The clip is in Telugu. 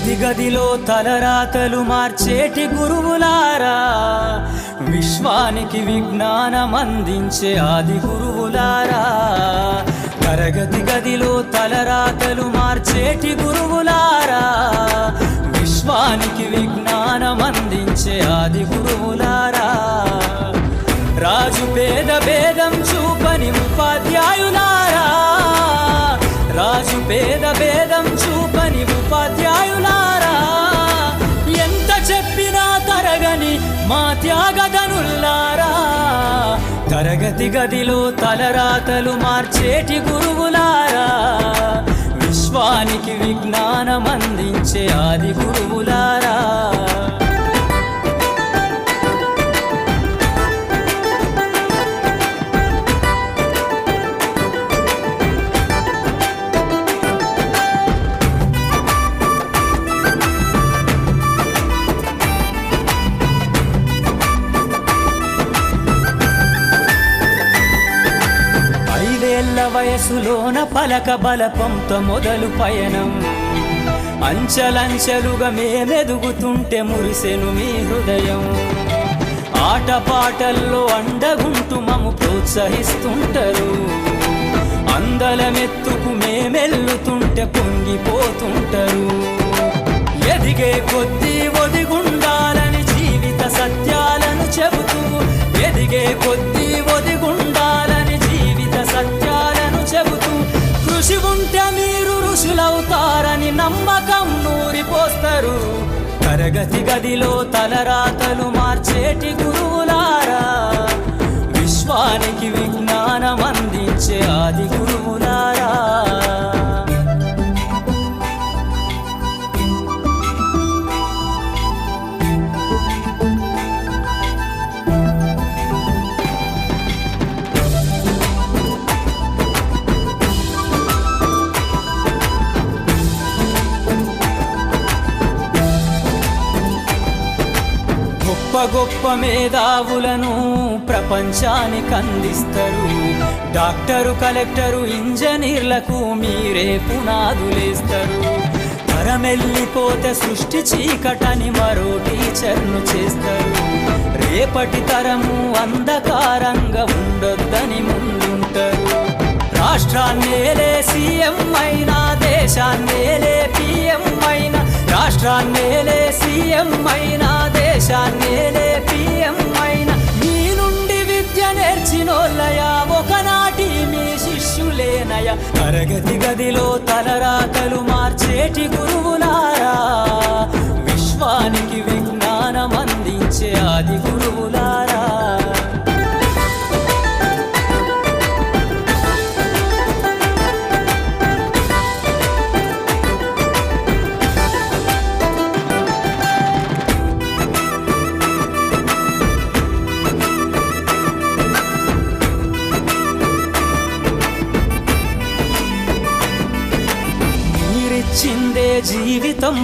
తరగతి గదిలో తలరాతలు మార్చేటి గురువులారా, విశ్వానికి విజ్ఞానం అందించే ఆది గురువులారా. తరగతి గదిలో తలరాతలు మార్చేటి గురువులారా, విశ్వానికి విజ్ఞానం అందించే ఆది గురువులారా. రాజు పేద భేదం చూపని ఉపాధ్యాయులారా, రాజు పేద భేదం చూపని ఉపాధ్యాయులారా. ఎంత చెప్పినా తరగని మా త్యాగధనుల్లారా, తరగతి గదిలో తలరాతలు మార్చేటి గురువులారా, విశ్వానికి విజ్ఞానం అందించే ఆది గురువులారా. వయసులోన పలక బలపంతో మొదలు పయనం, అంచలంచెలుగా మేమెదుగుతుంటే మురిసెను మీ హృదయం. ఆటపాటల్లో అండగుంటూ మము ప్రోత్సహిస్తుంటారు, అందలమెత్తుకు మేమెల్లుతుంటే పొంగిపోతుంటారు. ఎదిగే కొద్దీ ఒదిగుండాలని జీవిత సత్యాలను చెబుతూ, ఎదిగే కొద్దీ ఒదిగుండాలని జీవిత సత్యాలను చెబుతూ, కృషి ఉంటే మీరు ఋషులవుతారని నమ్మకం నూరిపోస్తారు. తరగతి గదిలో తలరాతలు మార్చేటి గురువులారా, విశ్వానికి విజ్ఞానం అందించే ఆది గురువులారా. గొప్ప గొప్ప మేధావులను ప్రపంచానికి అందిస్తారు. డాక్టరు, కలెక్టరు, ఇంజనీర్లకు మీరే పునాదులేస్తారు. తరమెల్లిపోతే సృష్టి చీకటని మరో టీచర్ను చేస్తారు. రేపటి తరము అంధకారంగా ఉండొద్దని ముందుంటారు. రాష్ట్రాన్నేలే సీఎం అయినా, దేశాన్నేలే పిఎం అయినా, రాష్ట్రాన్నేలే సీఎం అయినా, దేశాన్నేలే పిఎం అయినా, మీ నుండి విద్య నేర్చినోళ్ళయా, ఒకనాటి మీ శిష్యులేనయ. తరగతి గదిలో తలరాతలు మార్చేటి గురువులారా, విశ్వానికి విజ్ఞానం అందించే ఆది గురువులారా. చిందే జీవితం